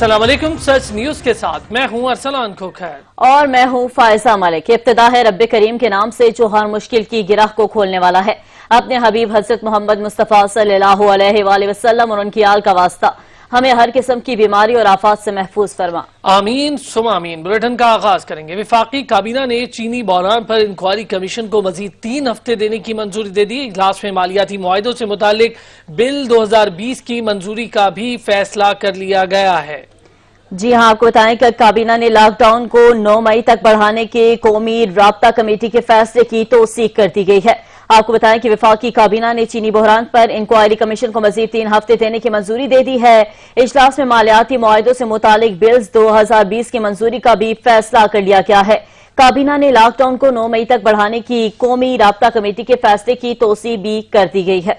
السلام علیکم، سچ نیوز کے ساتھ میں ہوں ارسلان کھوکھر اور میں ہوں فائزہ ملک۔ ابتدا ہے رب کریم کے نام سے جو ہر مشکل کی گرہ کو کھولنے والا ہے۔ اپنے حبیب حضرت محمد مصطفیٰ صلی اللہ علیہ وآلہ وسلم اور ان کی آل کا واسطہ ہمیں ہر قسم کی بیماری اور آفات سے محفوظ فرما۔ آمین ثم آمین۔ بلیٹن کا آغاز کریں گے۔ وفاقی کابینہ نے چینی بحران پر انکوائری کمیشن کو مزید 3 ہفتے دینے کی منظوری دے دی۔ اجلاس میں مالیاتی معاہدوں سے متعلق بل 2020 کی منظوری کا بھی فیصلہ کر لیا گیا ہے۔ جی ہاں، آپ کو بتائیں کہ کابینہ نے لاک ڈاؤن کو 9 مئی تک بڑھانے کے قومی رابطہ کمیٹی کے فیصلے کی توثیق کر دی گئی ہے۔ آپ کو بتائیں کہ وفاقی کابینہ نے چینی بحران پر انکوائری کمیشن کو مزید 3 ہفتے دینے کی منظوری دے دی ہے۔ اجلاس میں مالیاتی معاہدوں سے متعلق بلز 2020 کی منظوری کا بھی فیصلہ کر لیا گیا ہے۔ کابینہ نے لاک ڈاؤن کو 9 مئی تک بڑھانے کی قومی رابطہ کمیٹی کے فیصلے کی توثیق بھی کر دی گئی ہے۔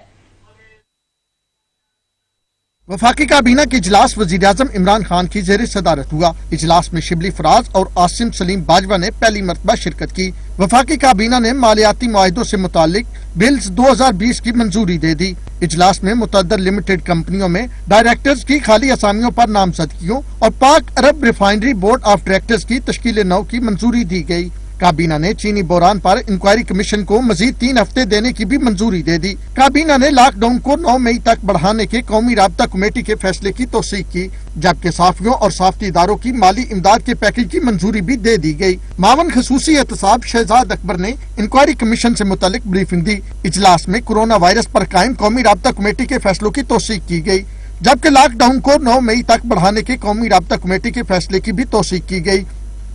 وفاقی کابینہ کے اجلاس وزیراعظم عمران خان کی زیر صدارت ہوا۔ اجلاس میں شبلی فراز اور عاصم سلیم باجوہ نے پہلی مرتبہ شرکت کی۔ وفاقی کابینہ نے مالیاتی معاہدوں سے متعلق بلز 2020 کی منظوری دے دی۔ اجلاس میں متعدد لمیٹڈ کمپنیوں میں ڈائریکٹرز کی خالی اسامیوں پر نامزدگیوں اور پاک عرب ریفائنری بورڈ آف ڈائریکٹرز کی تشکیل نو کی منظوری دی گئی۔ کابینہ نے چینی بحران پر انکوائری کمیشن کو مزید 3 ہفتے دینے کی بھی منظوری دے دی۔ کابینہ نے لاک ڈاؤن کو 9 مئی تک بڑھانے کے قومی رابطہ کمیٹی کے فیصلے کی توثیق کی، جبکہ صحافیوں اور صحافتی اداروں کی مالی امداد کے پیکج کی منظوری بھی دے دی گئی۔ معاون خصوصی احتساب شہزاد اکبر نے انکوائری کمیشن سے متعلق بریفنگ دی۔ اجلاس میں کورونا وائرس پر قائم قومی رابطہ کمیٹی کے فیصلوں کی توثیق کی گئی، جبکہ لاک ڈاؤن کو 9 مئی تک بڑھانے کے قومی رابطہ کمیٹی کے فیصلے کی بھی توثیق کی گئی۔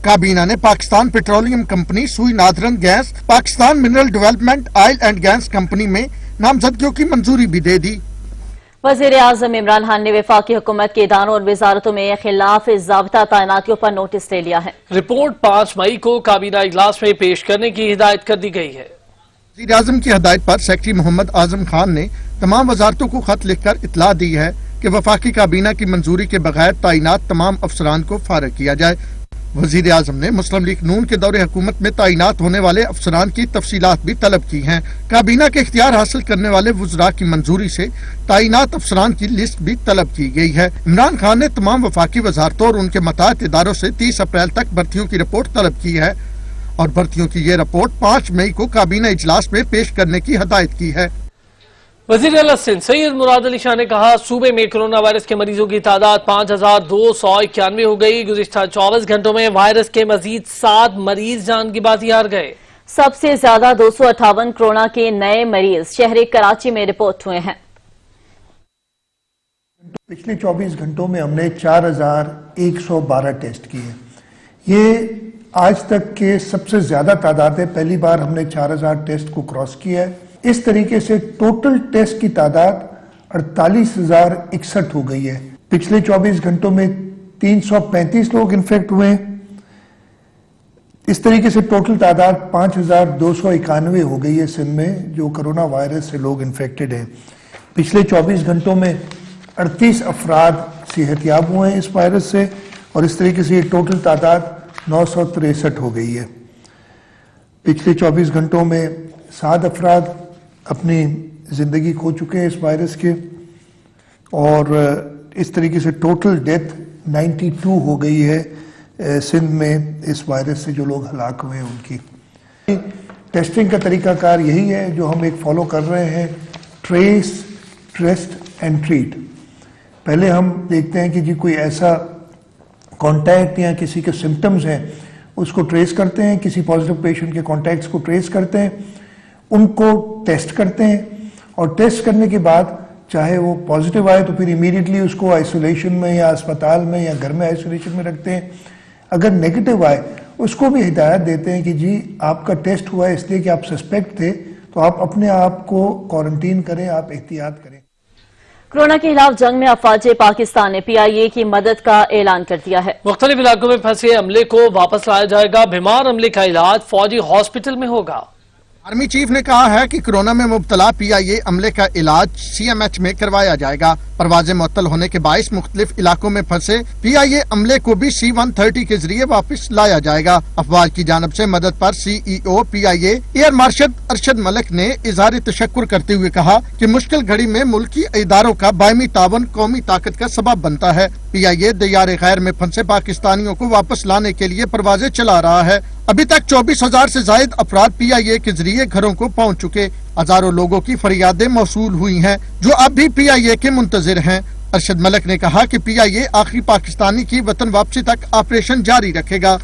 کابینہ نے Pakistan petroleum company Sui northern gas, Pakistan mineral development oil and gas company میں نامزدگیوں کی منظوری بھی دے دی۔ وزیر اعظم عمران خان نے وفاقی حکومت کے اداروں اور وزارتوں میں خلاف ضابطہ تعیناتیوں پر نوٹس لے لیا ہے۔ رپورٹ 5 مئی کو کابینہ اجلاس میں پیش کرنے کی ہدایت کر دی گئی ہے۔ وزیر اعظم کی ہدایت پر سیکرٹری محمد اعظم خان نے تمام وزارتوں کو خط لکھ کر اطلاع دی ہے کہ وفاقی کابینہ کی منظوری کے بغیر تعینات تمام افسران کو فارغ کیا جائے۔ وزیر اعظم نے مسلم لیگ نون کے دور حکومت میں تعینات ہونے والے افسران کی تفصیلات بھی طلب کی ہیں۔ کابینہ کے اختیار حاصل کرنے والے وزراء کی منظوری سے تعینات افسران کی لسٹ بھی طلب کی گئی ہے۔ عمران خان نے تمام وفاقی وزارتوں اور ان کے متعلق اداروں سے 30 اپریل تک بھرتیوں کی رپورٹ طلب کی ہے اور بھرتیوں کی یہ رپورٹ 5 مئی کو کابینہ اجلاس میں پیش کرنے کی ہدایت کی ہے۔ وزیر اعلیٰ سندھ سید مراد علی شاہ نے کہا صوبے میں کرونا وائرس کے مریضوں کی تعداد 5291 ہو گئی۔ گزشتہ 24 گھنٹوں میں وائرس کے مزید 7 مریض جان کی بازی ہار گئے۔ سب سے زیادہ 258 کورونا کے نئے مریض شہر کراچی میں رپورٹ ہوئے ہیں۔ پچھلے 24 گھنٹوں میں ہم نے 4112 ٹیسٹ کیے۔ یہ آج تک کے سب سے زیادہ تعداد ہے۔ پہلی بار ہم نے 4000 ٹیسٹ کو کراس کیا ہے۔ اس طریقے سے ٹوٹل ٹیسٹ کی تعداد 48061 ہو گئی ہے۔ پچھلے 24 گھنٹوں میں 335 لوگ انفیکٹ ہوئے ہیں۔ اس طریقے سے ٹوٹل تعداد 5291 ہو گئی ہے سندھ میں جو کرونا وائرس سے لوگ انفیکٹڈ ہیں۔ پچھلے 24 گھنٹوں میں 38 افراد صحت یاب ہوئے ہیں اس وائرس سے اور اس طریقے سے یہ ٹوٹل تعداد 963 ہو گئی ہے۔ پچھلے 24 گھنٹوں میں 7 افراد اپنی زندگی کھو چکے ہیں اس وائرس کے اور اس طریقے سے ٹوٹل ڈیتھ 92 ہو گئی ہے سندھ میں اس وائرس سے جو لوگ ہلاک ہوئے ہیں ان کی۔ ٹیسٹنگ کا طریقہ کار یہی ہے جو ہم ایک فالو کر رہے ہیں، ٹریس، ٹیسٹ اینڈ ٹریٹ۔ پہلے ہم دیکھتے ہیں کہ جی کوئی ایسا کانٹیکٹ یا کسی کے سمٹمز ہیں اس کو ٹریس کرتے ہیں، کسی پازیٹیو پیشنٹ کے کانٹیکٹس کو ٹریس کرتے ہیں، ان کو ٹیسٹ کرتے ہیں اور ٹیسٹ کرنے کے بعد چاہے وہ پازیٹیو آئے تو پھر امیڈیٹلی اس کو آئسولیشن میں یا اسپتال میں یا گھر میں آئسولیشن میں رکھتے ہیں۔ اگر نیگیٹو آئے اس کو بھی ہدایت دیتے ہیں کہ جی آپ کا ٹیسٹ ہوا ہے اس لیے کہ آپ سسپیکٹ تھے تو آپ اپنے آپ کو کوارنٹین کریں، آپ احتیاط کریں۔ کورونا کے خلاف جنگ میں افواج پاکستان نے PIA کی مدد کا اعلان کر دیا ہے۔ مختلف علاقوں میں پھنسے عملے کو واپس لایا جائے گا۔ بیمار عملے کا علاج فوجی ہاسپٹل میں ہوگا۔ آرمی چیف نے کہا ہے کہ کورونا میں مبتلا PIA عملے کا علاج CMH میں کروایا جائے گا۔ پروازیں معطل ہونے کے باعث مختلف علاقوں میں پھنسے PIA عملے کو بھی C-130 کے ذریعے واپس لایا جائے گا۔ افواج کی جانب سے مدد پر CEO PIA air marshal Arshad Malik نے اظہار تشکر کرتے ہوئے کہا کہ مشکل گھڑی میں ملکی اداروں کا باہمی تعاون قومی طاقت کا سبب بنتا ہے۔ PIA दरियाए गैर में फंसे पाकिस्तानियों को वापस लाने के लिए परवाजें चला रहा है। अभी तक 24,000 से ज्यादा अफराद PIA के जरिए घरों को पहुंच चुके। हजारों लोगों की फरियादें मौसूल हुई हैं जो अब भी PIA के मुंतजिर हैं। अरशद मलिक ने कहा कि PIA आखिरी पाकिस्तानी की वतन वापसी तक ऑपरेशन जारी रखेगा।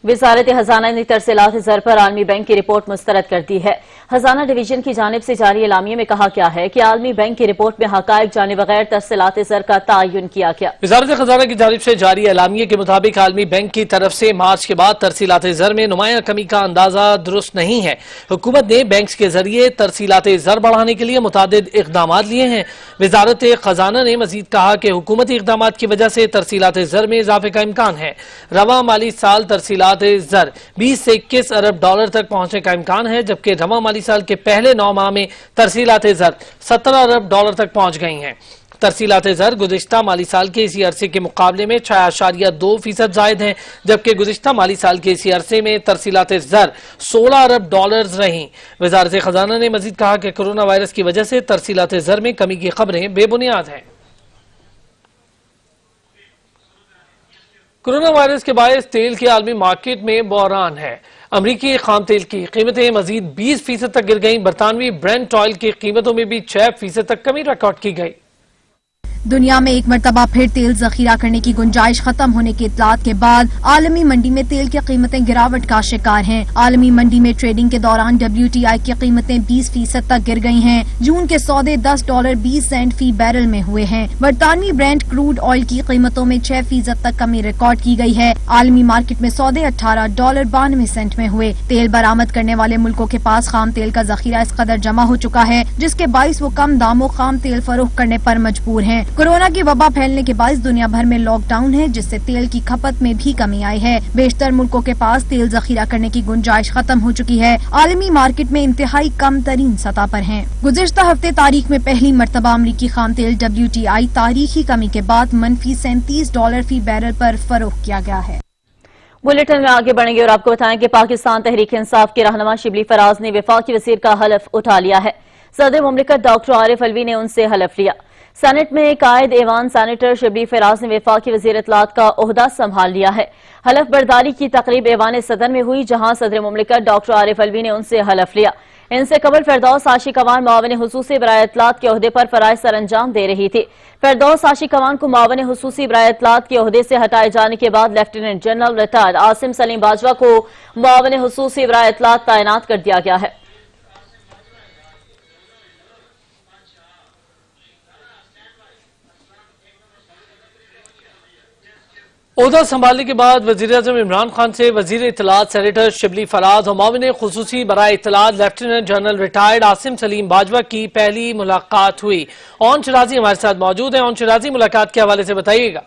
वजारत खजाना ने तरसीलात ज़र पर आलमी बैंक की रिपोर्ट मुस्तरद कर दी है। खजाना डिवीजन की जानिब से जारी एलामिये में कहा गया है कि आलमी बैंक की रिपोर्ट में हकायक जाने बगैर तरसीलात ज़र का तयन किया गया। वजारत खजाना की जानिब से जारी एलामिये के मुताबिक आलमी बैंक की तरफ से मार्च के बाद तरसीलात ज़र में नुमाया कमी का अंदाजा दुरुस्त नहीं है। हुकूमत ने बैंक के जरिए तरसीलात ज़र बढ़ाने के लिए मुतादिद इकदाम लिए हैं। वजारत खजाना ने मजीद कहा कि हुकूमती इकदाम की वजह से तरसीलात ज़र में इजाफे का इम्कान है। रवा माली साल तरसीलात ज़र 20 से 21 अरब डॉलर तक पहुंचने का इम्कान है, जबकि रवा माली साल के पहले 9 माह में तरसीलात ज़र 17 अरब डॉलर तक पहुंच गई हैं। तरसीलात ज़र गुज़िश्ता माली साल के इसी अरसे के मुकाबले में 6.2% जायद हैं, जबकि गुज़िश्ता माली साल के इसी अरसे में तरसीलात ज़र 16 अरब डॉलर रहीं। वज़ारत खजाना ने मजीद कहा कि कोरोना वायरस की वजह से तरसीलात ज़र में कमी की खबरें बेबुनियाद हैं। कोरोना वायरस के बायस तेल के आलमी मार्केट में बहरान है। अमरीकी खाम तेल की कीमतें मजीद 20% तक गिर गईं। बरतानवी ब्रेंट ऑयल की कीमतों में भी 6% तक कमी रिकॉर्ड की गई। दुनिया में एक मरतबा फिर तेल जखीरा करने की गुंजाइश खत्म होने की इत्तलात के बाद आलमी मंडी में तेल की कीमतें गिरावट का शिकार हैं। आलमी मंडी में ट्रेडिंग के दौरान WTI की कीमतें 20% तक गिर गई हैं। जून के सौदे $10.20 फी बैरल में हुए हैं। बरतानवी ब्रेंट क्रूड ऑयल की कीमतों में 6% तक कमी रिकॉर्ड की गई है। आलमी मार्केट में सौदे $18.92 में हुए। तेल बरामद करने वाले मुल्कों के पास खाम तेल का जखीरा इस कदर जमा हो चुका है जिसके बाइस वो कम दामों खाम तेल फरोख्त करने पर मजबूर हैं। कोरोना की वबा फैलने के बायस दुनिया भर में लॉकडाउन है, जिससे तेल की खपत में भी कमी आई है। बेशतर मुल्कों के पास तेल जखीरा करने की गुंजाइश खत्म हो चुकी है। आलमी मार्केट में इंतहाई कम तरीन सतह पर है। गुज़िश्ता हफ्ते तारीख में पहली मरतबा अमरीकी खाम तेल WTI तारीखी कमी के बाद मनफी $37 फी बैरल पर फरोख्त किया गया है। बुलेटिन में आगे बढ़ेंगे और आपको बताएं कि पाकिस्तान तहरीक इंसाफ के रहनुमा शिबली फराज ने वफाकी वजीर का हलफ उठा लिया है। सदर मुमलिकत डॉक्टर आरिफ अलवी ने उनसे हलफ लिया। सेनेट में कायद ऐवान सेनेटर शिबली फराज ने वफाकी वजीर इत्तलात का ओहदा संभाल लिया है। हलफ बर्दारी की तकरीब ऐवान सदन में हुई, जहां सदर मुमलिकत डॉक्टर आरिफ अलवी ने उनसे हलफ लिया। इनसे कबल फिरदौस आशिक अवान मुआविन हुसूसी बराए इत्तलात के ओहदे पर फराइज सर अंजाम दे रही थी। फिरदौस आशिक अवान को मुआविन हुसूसी बराए इत्तलात के ओहदे से हटाए जाने के बाद lieutenant general retired Asim Saleem Bajwa को मुआविन हुसूसी बराए इत्तलात तैनात कर दिया गया है। ओहदा संभालने के बाद वज़ीर-ए-आज़म इमरान खान से वज़ीर इत्तलात सेनेटर शिबली फराज और मुआविन खुसूसी बराए इत्तलात lieutenant general retired Asim Saleem Bajwa की पहली मुलाकात हुई। ओन शिराजी हमारे साथ मौजूद है। ओन शिराजी, मुलाकात के हवाले से बताइएगा।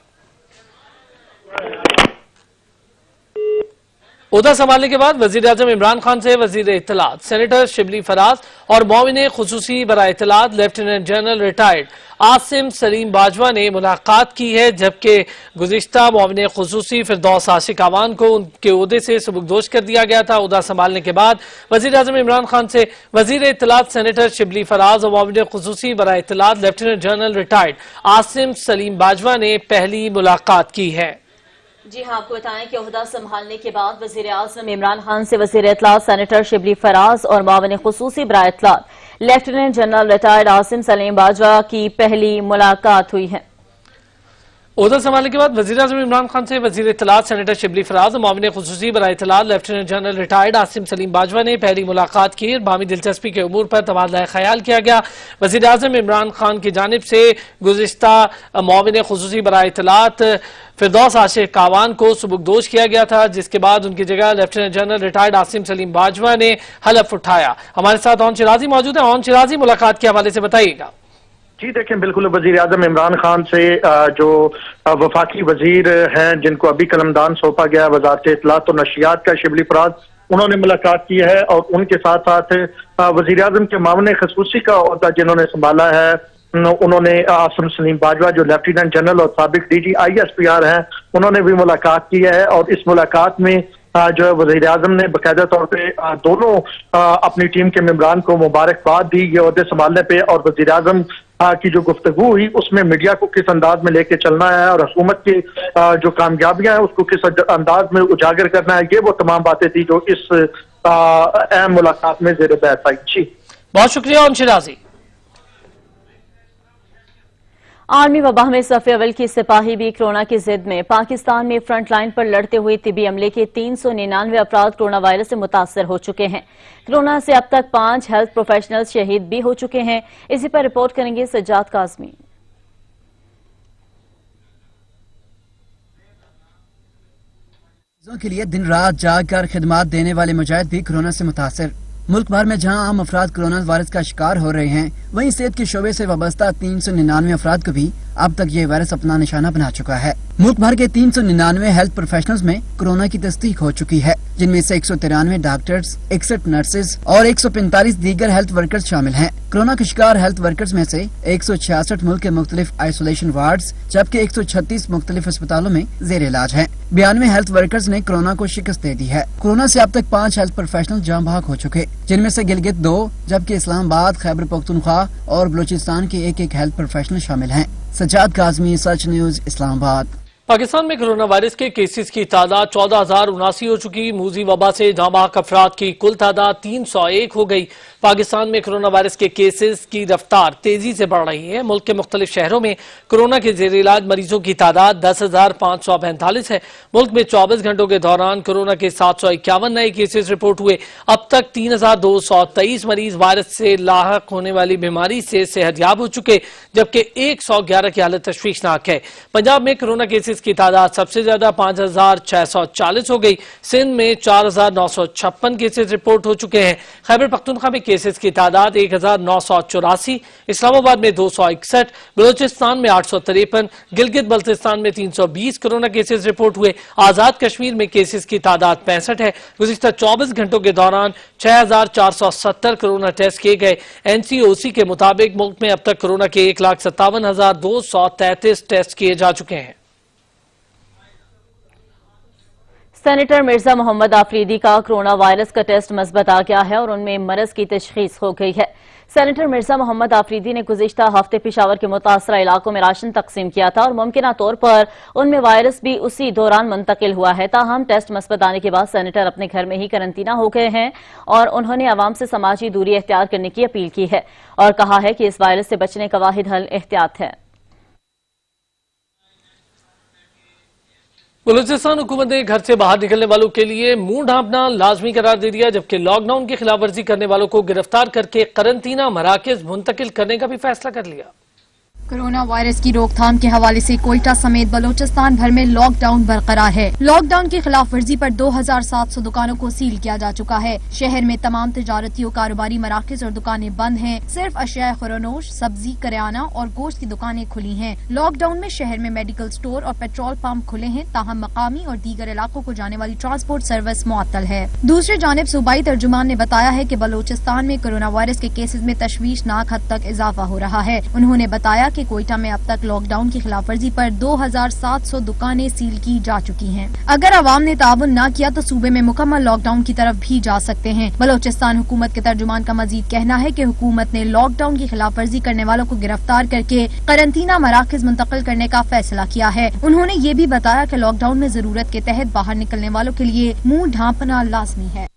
ओहदा संभालने के बाद वज़ीर-ए-आज़म इमरान खान से वज़ीर इत्तलात सेनेटर शिबली फराज और मुआविन खुसूसी बराए इत्तलात lieutenant general retired Asim Saleem Bajwa ने मुलाकात की है, जबकि गुज़िश्ता मुआविन खुसूसी फिरदौस आशिक अवान को उनके ओहदे से सुबुकदोश कर दिया गया था। ओहदा संभालने के बाद वज़ीर-ए-आज़म इमरान खान से वज़ीर इत्तलात सेनेटर शिबली फराज और मुआविन खुसूसी बराए इत्तलात lieutenant general retired Asim Saleem Bajwa ने पहली मुलाकात की है। जी हाँ, आपको बताएं कि ओहदा संभालने के बाद वज़ीर आज़म इमरान खान से वज़ीर इत्तलात सेनेटर शिबली फराज और मुआविन खुसूसी बराए इत्तलात lieutenant general retired Asim Saleem Bajwa की पहली मुलाकात हुई है। ओहदा संभालने के बाद वज़ीर-ए-आज़म इमरान खान से वज़ीर इत्तलात सेनेटर शिबली फराज और मुआविन खुसूसी बराए इत्तलात lieutenant general retired Asim Saleem Bajwa ने पहली मुलाकात की। बामी दिलचस्पी के उमूर पर तबादला ख्याल किया गया। वज़ीर-ए-आज़म इमरान खान की जानिब से गुज़िश्ता मुआविन खुसूसी बराए इत्तलात फिरदौस आशिक अवान को सुबुकदोश किया गया था, जिसके बाद उनकी जगह lieutenant general retired Asim Saleem Bajwa ने हलफ उठाया। हमारे साथ ओन शिराजी मौजूद है। ओन शिराजी, मुलाकात के हवाले से बताइएगा। जी देखें, बिल्कुल वज़ीर आज़म इमरान खान से जो वफाकी वजीर हैं जिनको अभी कलमदान सौंपा गया वज़ारत इत्तलात और नशियात का शिबली फराज, उन्होंने मुलाकात की है और उनके साथ साथ वज़ीर आज़म के मामले खसूसी का ओहदा जिन्होंने संभाला है उन्होंने आसिम सलीम बाजवा जो लेफ्टिनेंट जनरल और साबिक DG ISPR हैं, उन्होंने भी मुलाकात की है और इस मुलाकात में जो है वज़ीर आज़म ने बाकायदा तौर पे दोनों अपनी टीम के मेंबरान को मुबारकबाद दी ये ओहदे संभालने पे, और वज़ीर आज़म की जो गुफ्तगू हुई उसमें मीडिया को किस अंदाज में लेके चलना है और हुकूमत की जो कामयाबियां हैं उसको किस अंदाज में उजागर करना है, ये वो तमाम बातें थी जो इस अहम मुलाकात में ज़ेर बहस आई। जी बहुत शुक्रिया शिराजी। आर्मी वबा में सफ़े अव्वल की सिपाही भी कोरोना की जिद में पाकिस्तान में फ्रंट लाइन पर लड़ते हुए तिबी अमले के 399 अफराद कोरोना वायरस से मुतासर हो चुके हैं। कोरोना से अब तक 5 हेल्थ प्रोफेशनल्स शहीद भी हो चुके हैं। इसी पर रिपोर्ट करेंगे सज्जाद काज़मी। के लिए दिन रात जाग कर खिदमात देने वाले मुजाहिद भी कोरोना से मुतासर। मुल्क भर में जहां आम अफराद कोरोना वायरस का शिकार हो रहे हैं, वहीं सेहत के शोबे से वाबस्ता 399 अफराद को भी अब तक ये वायरस अपना निशाना बना चुका है। मुल्क भर के 399 हेल्थ प्रोफेशनल्स में कोरोना की तस्दीक हो चुकी है, जिनमें से 193 डॉक्टर्स, 61 नर्सेज और 145 दीगर हेल्थ वर्कर्स शामिल हैं। कोरोना के शिकार हेल्थ वर्कर्स में से 166 मुल्क के मुख्तलिफ आइसोलेशन वार्ड्स जबकि 136 मुख्तलिफ अस्पतालों में जेर इलाज हैं। 92 हेल्थ वर्कर्स ने कोरोना को शिकस्त दे दी है। कोरोना से अब तक 5 हेल्थ प्रोफेशनल जाम बहक हो चुके, जिनमें से गिलगित 2 जबकि इस्लामाबाद, खैबर पख्तूनख्वा और बलूचिस्तान के एक हेल्थ प्रोफेशनल शामिल हैं। सज्जाद काज़मी, सच न्यूज, इस्लामाबाद। पाकिस्तान में कोरोना वायरस के केसेस की तादाद 14,079 हो चुकी। मूजी वबा से जाँ बहक अफराद की कुल तादाद 301 हो गई। पाकिस्तान में कोरोना वायरस के केसेस की रफ्तार तेजी से बढ़ रही है। मुल्क के मुख्तलिफ शहरों में कोरोना के जेर इलाज मरीजों की तादाद 10,545 है। मुल्क में 24 घंटों के दौरान कोरोना के 751 नए केसेस रिपोर्ट हुए। अब तक 3,223 मरीज वायरस से लाहक होने वाली बीमारी से सेहतयाब हो चुके, जबकि 111 की हालत तशवीशनाक है। पंजाब में कोरोना केसेस की तादाद सबसे ज्यादा 5,640 हो गई। सिंध में 4,956 केसेस रिपोर्ट हो चुके हैं। खैबर पख्तूनख्वा में केसेस की तादाद 1,984, इस्लामाबाद में 261, बलूचिस्तान में 853, गिलगित बल्तिस्तान में 320 कोरोना केसेस रिपोर्ट हुए। आजाद कश्मीर में केसेस की तादाद 65 है। गुज़िश्ता 24 घंटों के दौरान 6,470 कोरोना टेस्ट किए गए। NCOC के मुताबिक मुल्क में अब तक कोरोना के 1,57,233 टेस्ट किए जा चुके हैं। सेनेटर मिर्जा मोहम्मद आफरीदी का कोरोना वायरस का टेस्ट मस्बत आ गया है और उनमें मरज की तशखीस हो गई है। सेनेटर मिर्जा मोहम्मद आफरीदी ने गुज़िश्ता हफ्ते पेशावर के मुतासरा इलाकों में राशन तकसीम किया था और मुमकिन तौर पर उनमें वायरस भी उसी दौरान मुंतकिल हुआ है। ताहम टेस्ट मस्बत आने के बाद सेनेटर अपने घर में ही करंतना हो गए हैं और उन्होंने आवाम से समाजी दूरी एख्तियार करने की अपील की है और कहा है कि इस वायरस से बचने का वाहिद हल एहतियात है। बलूचिस्तान हुकूमत ने घर से बाहर निकलने वालों के लिए मुंह ढांपना लाजमी करार दे दिया, जबकि लॉकडाउन की खिलाफ वर्जी करने वालों को गिरफ्तार करके करंतना मराकज मुंतकिल करने का भी फैसला कर लिया। कोरोना वायरस की रोकथाम के हवाले से कोयटा समेत बलूचिस्तान भर में लॉकडाउन बरकरार है। लॉकडाउन की खिलाफ वर्जी पर 2,700 दुकानों को सील किया जा चुका है। शहर में तमाम तिजारती और कारोबारी मराकज और दुकानें बंद हैं। सिर्फ अशिया खुरनोश, सब्जी, करियाना और गोश्त की दुकानें खुली हैं। लॉकडाउन में शहर में मेडिकल स्टोर और पेट्रोल पंप खुले हैं, ताहम मकामी और दीगर इलाकों को जाने वाली ट्रांसपोर्ट सर्विस मुअत्तल है। दूसरी जानिब सूबाई तर्जुमान ने बताया है कि बलूचिस्तान में कोरोना वायरस के केसेस में तशवीशनाक हद तक इजाफा हो रहा है। उन्होंने बताया कि कोयटा में अब तक लॉकडाउन की खिलाफ वर्जी पर 2,700 दुकानें सील की जा चुकी हैं। अगर आवाम ने ताउन न किया तो सूबे में मुकम्मल लॉकडाउन की तरफ भी जा सकते हैं। बलूचिस्तान हुकूमत के तर्जुमान का मजीद कहना है कि हुकूमत ने लॉकडाउन की खिलाफ वर्जी करने वालों को गिरफ्तार करके करंतना मराकज मुंतकिल करने का फैसला किया है। उन्होंने ये भी बताया कि लॉकडाउन में जरूरत के तहत बाहर निकलने वालों के लिए मुंह ढांपना लाजमी है।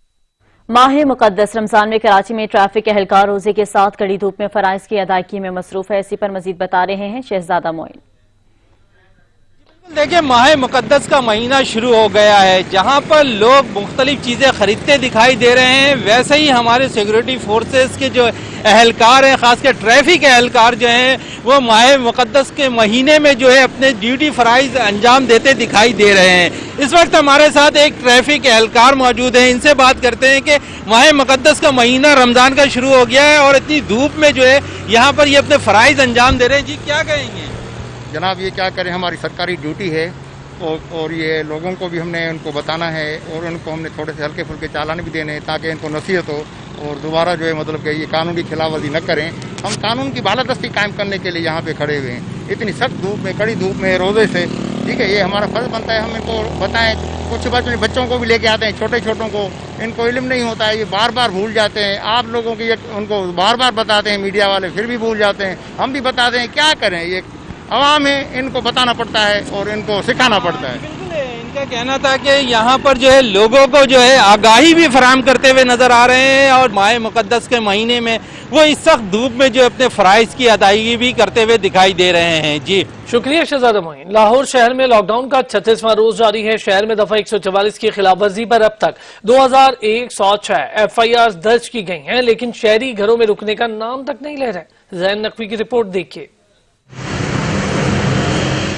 माह मुकद्दस रमजान में कराची में ट्रैफिक एहलकार रोजे के साथ कड़ी धूप में फराइज की अदायगी में मसरूफ है। इसी पर मजीद बता रहे हैं शहजादा मोइन। देखिए, माह मुकद्दस का महीना शुरू हो गया है, जहां पर लोग मुख्तलिफ चीज़ें खरीदते दिखाई दे रहे हैं। वैसे ही हमारे सिक्योरिटी फोर्सेस के जो एहलकार हैं, खासकर ट्रैफिक एहलकार जो हैं, वो माह मुकद्दस के महीने में जो है अपने ड्यूटी फराइज अंजाम देते दिखाई दे रहे हैं। इस वक्त हमारे साथ एक ट्रैफिक एहलकार मौजूद है, इनसे बात करते हैं कि माह मुकद्दस का महीना रमज़ान का शुरू हो गया है और इतनी धूप में जो है यहाँ पर ये अपने फराइज अंजाम दे रहे हैं। जी, क्या कहेंगे? जनाब, ये क्या करें, हमारी सरकारी ड्यूटी है और ये लोगों को भी हमने उनको बताना है और उनको हमने थोड़े से हल्के फुल्के चालान भी देने हैं ताकि इनको नसीहत हो और दोबारा जो है मतलब कि ये कानून की खिलाफवर्जी न करें। हम कानून की बालादस्ती कायम करने के लिए यहाँ पे खड़े हुए हैं, इतनी सख्त धूप में, कड़ी धूप में, रोज़े से। ठीक है, ये हमारा फर्ज बनता है हम इनको बताएं कुछ बच्चों को भी लेके आते हैं, छोटे छोटों को, इनको इल्म नहीं होता है, ये बार बार भूल जाते हैं। आप लोगों की उनको बार बार बताते हैं मीडिया वाले, फिर भी भूल जाते हैं, हम भी बताते हैं, क्या करें, ये अवाम है, इनको बताना पड़ता है और इनको सिखाना पड़ता है। इनका कहना था कि यहाँ पर जो है लोगों को जो है आगाही भी फराहम करते हुए नजर आ रहे हैं और माह मुकद्दस के महीने में वो इस सख्त धूप में जो अपने फराइज की अदायगी भी करते हुए दिखाई दे रहे हैं। जी शुक्रिया शहजादा मोइन। लाहौर शहर में लॉकडाउन का 36वां रोज जारी है। शहर में दफा 144 की खिलाफ वर्जी पर अब तक 2106 FIR दर्ज की गई हैं, लेकिन शहरी घरों में रुकने का नाम तक नहीं ले रहे। जैन नकवी की रिपोर्ट देखिए।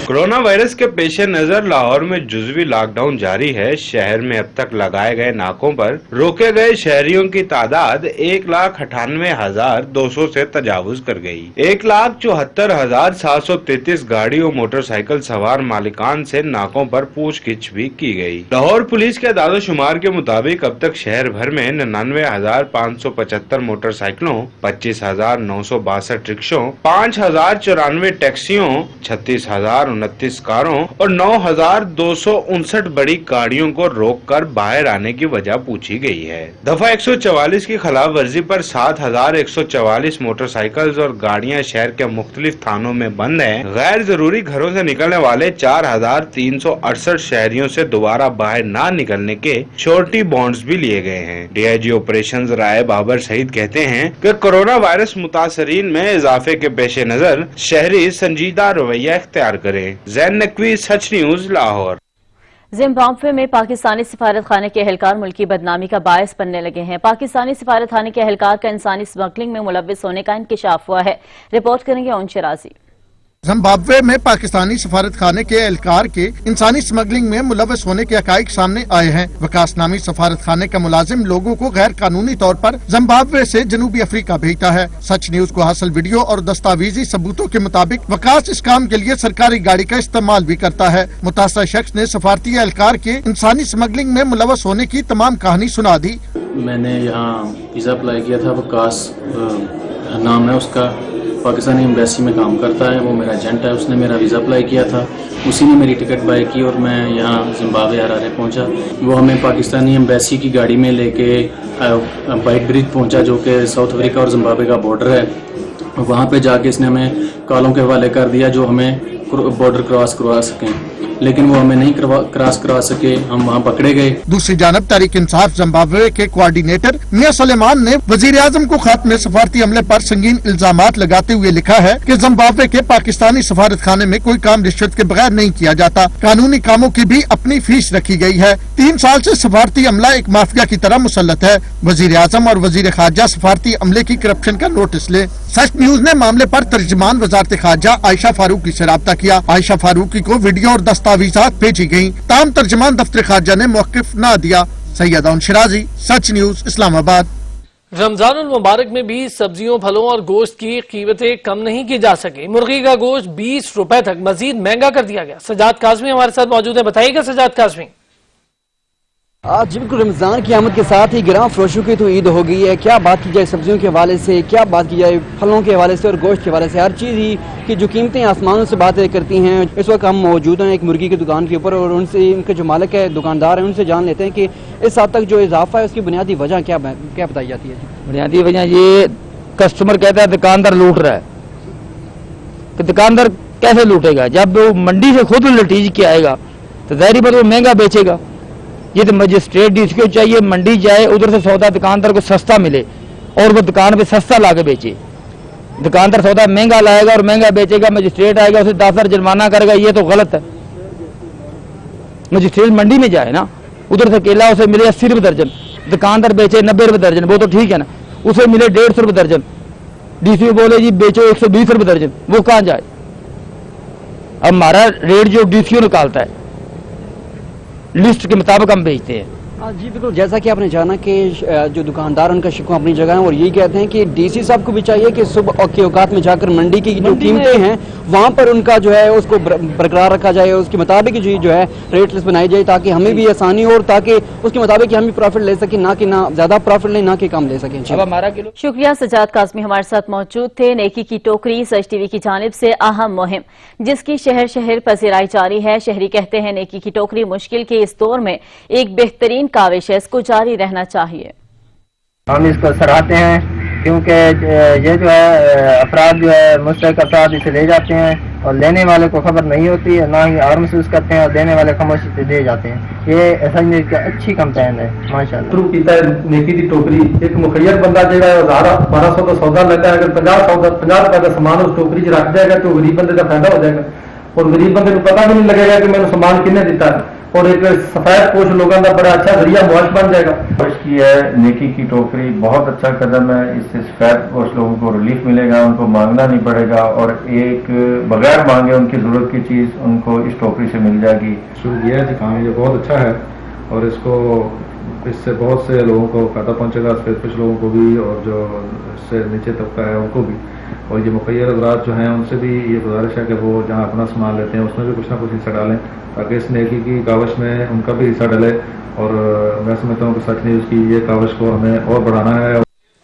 कोरोना वायरस के पेश नजर लाहौर में जुज़वी लॉकडाउन जारी है। शहर में अब तक लगाए गए नाकों पर रोके गए शहरियों की तादाद 1,98,200 से तजावुज कर गई। 1,74,733 गाड़ी और मोटरसाइकिल सवार मालिकान से नाकों पर पूछगिछ भी की गई। लाहौर पुलिस के दादोशुमार के मुताबिक अब तक शहर भर में 99,575 मोटरसाइकिलों, 25,962 रिक्शों, 5,094 टैक्सियों, 36,029 कारों और 9,259 बड़ी गाड़ियों को रोककर बाहर आने की वजह पूछी गई है। दफा 144 की खिलाफ वर्जी पर 7,144 मोटरसाइकिल्स और गाड़ियां शहर के मुख्तलिफ थानों में बंद हैं। गैर जरूरी घरों से निकलने वाले 4,368 शहरियों से दोबारा बाहर ना निकलने के श्योरिटी बॉन्ड्स भी लिए गए हैं। DIG ऑपरेशंस राय बाबर सईद कहते हैं कि कोरोना वायरस मुतासरीन में इजाफे के पेश नजर शहरी संजीदा रवैया इख्तियार करें। जैन नकवी, सच न्यूज, लाहौर। जिम्बाब्वे में पाकिस्तानी सिफारत खाने के एहलकार मुल्की बदनामी का बायस बनने लगे हैं। पाकिस्तानी सिफारत खाने के एहलकार का इंसानी स्मगलिंग में मुलव्विस होने का इंकशाफ हुआ है। रिपोर्ट करेंगे ओन शराजी। जिम्बाब्वे में पाकिस्तानी सफारत खाने के एहलकार के इंसानी स्मगलिंग में मुलव्वस होने के हकाइक सामने आए हैं। वकास नामी सफारत खाने का मुलाजिम लोगों को गैर कानूनी तौर पर जिम्बाब्वे से जनूबी अफ्रीका भेजता है। सच न्यूज को हासिल वीडियो और दस्तावेजी सबूतों के मुताबिक वकास इस काम के लिए सरकारी गाड़ी का इस्तेमाल भी करता है। मुतासर शख्स ने सफारती एहलकार के इंसानी स्मगलिंग में मुलव्वस होने की तमाम कहानी सुना दी। मैंने यहाँ वीजा अप्लाई किया था, वकास नाम है उसका, पाकिस्तानी एम्बेसी में काम करता है, वो मेरा एजेंट है। उसने मेरा वीज़ा अप्लाई किया था, उसी ने मेरी टिकट बाय की और मैं यहाँ जिम्बाब्वे हरारे पहुँचा। वो हमें पाकिस्तानी एम्बेसी की गाड़ी में लेके वाइट ब्रिज पहुँचा, जो कि साउथ अफ्रीका और जिम्बाब्वे का बॉर्डर है। वहाँ पे जाके इसने हमें कॉलों के हवाले कर दिया जो हमें बॉर्डर क्रॉस करवा सकें, लेकिन वो हमें नहीं क्रॉस करवा सके, हम वहाँ पकड़े गए। दूसरी जानब तहरीक इंसाफ जिम्बाब्वे के कोऑर्डिनेटर मियां सलेमान ने वजीर आजम को खत में सफारती अमले पर संगीन इल्जामात लगाते हुए लिखा है कि जिम्बाब्वे के पाकिस्तानी सफारत खाने में कोई काम रिश्वत के बगैर नहीं किया जाता। कानूनी कामों की भी अपनी फीस रखी गई है। 3 साल से सफारती अमला एक माफिया की तरह मुसल्लत है। वजीर आजम और वजीर खारजा सफारती अमले की करप्शन का नोटिस ले। सच न्यूज ने मामले पर तर्जमान वजारत खारजा आयशा फारूकी से राब्ता किया। आयशा फारूकी को वीडियो और दस्तावेजात भेजी गयी, ताम तर्जमान दफ्तर खारजा ने मौकिफ न दिया। सैयद उन शराजी, सच न्यूज, इस्लामाबाद। रमजानुल मुबारक में भी सब्जियों, फलों और गोश्त की कीमतें कम नहीं की जा सकी। मुर्गी का गोश्त 20 रुपए तक मजीद महंगा कर दिया गया। सजाद काज़मी हमारे साथ मौजूद है, बताइएगा सजाद काज़मी। आज बिल्कुल रमजान की आमद के साथ ही ग्राम फरोशों की तो ईद हो गई है। क्या बात की जाए सब्जियों के हवाले से, क्या बात की जाए फलों के हवाले से और गोश्त के हवाले से, हर चीज़ ही की जो कीमतें आसमानों से बातें करती हैं। इस वक्त हम मौजूद हैं एक मुर्गी की दुकान के ऊपर और उनसे, इनके जो मालिक है, दुकानदार हैं, उनसे जान लेते हैं कि इस हद तक जो इजाफा है उसकी बुनियादी वजह क्या बताई जाती है। बुनियादी वजह ये कस्टमर कहता है दुकानदार लूट रहा है, तो दुकानदार कैसे लूटेगा? जब वो मंडी से खुद लटीज के आएगा तो ज़ाहिर बात वो महंगा बेचेगा। ये तो मजिस्ट्रेट DCO चाहिए, मंडी जाए, उधर से सौदा दुकानदार को सस्ता मिले और वो दुकान पे सस्ता ला के बेचे। दुकानदार सौदा महंगा लाएगा और महंगा बेचेगा, मजिस्ट्रेट आएगा उसे 10,000 जुर्माना करेगा, ये तो गलत है। मजिस्ट्रेट मंडी में जाए ना, उधर से केला उसे मिले 80 रुपये दर्जन, दुकानदार बेचे 90 रुपये दर्जन, वो तो ठीक है ना। उसे मिले 150 रुपये दर्जन, DCO बोले जी बेचो 120 रुपये दर्जन, वो कहाँ जाए? अब हमारा रेट जो DCO निकालता है लिस्ट के मुताबिक हम बेचते हैं, جی بالکل، جیسا کہ آپ نے جانا کہ جو دکاندار ان کا شکوہ اپنی جگہ ہے اور یہی کہتے ہیں کہ ڈی سی صاحب کو بھی چاہیے کہ صبح کے اوقات میں جا کر منڈی کی جو قیمتیں ہیں وہاں پر ان کا جو ہے اس کو برقرار رکھا جائے، اس کے مطابق جو ہے ریٹ لسٹ بنائی جائے تاکہ ہمیں بھی آسانی ہو اور تاکہ اس کے مطابق ہم بھی پروفٹ لے سکیں، نہ کہ نہ زیادہ پروفٹ لیں نہ کہ کم لے سکیں۔ شکریہ سجاد قاسمی ہمارے ساتھ موجود تھے۔ نیکی کی ٹوکری سچ ٹی وی کی جانب سے اہم مہم جس کی شہر شہر پذیرائی جاری ہے۔ شہری کہتے ہیں نیکی کی ٹوکری مشکل کے اس دور میں ایک بہترین کاوش ہے، اس کو جاری رہنا چاہیے۔ ہم اس کو سراہتے ہیں کیونکہ یہ جو ہے افراد جو ہے مستحق افراد اسے لے جاتے ہیں اور لینے والے کو خبر نہیں ہوتی ہے، نہ ہی اور محسوس کرتے ہیں اور دینے والے خاموشی سے دے جاتے ہیں۔ یہ ایسا اچھی کمپین ہے ماشاءاللہ۔ شروع کیتا ہے نیکی دی ٹوکری، ایک مخیر بندہ جہاں ہے 1200 کا سودا لیتا ہے، اگر 50 روپے کا سامان اس ٹوکری چ رکھ جائے گا تو غریب بندے کا فائدہ ہو جائے گا اور غریب بندے کو پتہ بھی نہیں لگے گا کہ میں نے سامان کنے دیتا ہے، اور ایک سفید پوش لوگوں کا بڑا اچھا ذریعہ معاش بن جائے گا۔ کوشش کی ہے نیکی کی ٹوکری بہت اچھا قدم ہے، اس سے سفید پوش لوگوں کو ریلیف ملے گا، ان کو مانگنا نہیں پڑے گا اور ایک بغیر مانگے ان کی ضرورت کی چیز ان کو اس ٹوکری سے مل جائے گی۔ شروع کیا ہے کام یہ بہت اچھا ہے اور اس سے بہت سے لوگوں کو فائدہ پہنچے گا، سفید پوش لوگوں کو بھی اور جو اس سے نیچے طبقہ ہے ان کو بھی، اور یہ مخیر حضرات جو ہیں ان سے بھی یہ گزارش ہے کہ وہ جہاں اپنا سامان لیتے ہیں اس میں بھی کچھ نہ کچھ حصہ ڈالیں تاکہ اس نیکی کی کاوش میں ان کا بھی حصہ ڈلے، اور میں سمجھتا ہوں کہ سچ نیوز کی یہ کاوش کو ہمیں اور بڑھانا ہے۔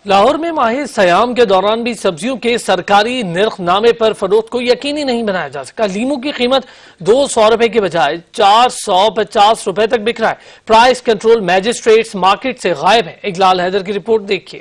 لاہور میں ماہ سیام کے دوران بھی سبزیوں کے سرکاری نرخ نامے پر فروخت کو یقینی نہیں بنایا جا سکا۔ لیموں کی قیمت 200 روپے کے بجائے 450 روپے تک بک رہا ہے۔ پرائس کنٹرول میجسٹریٹس مارکیٹ سے غائب ہیں۔ اقلال حیدر کی رپورٹ دیکھیے۔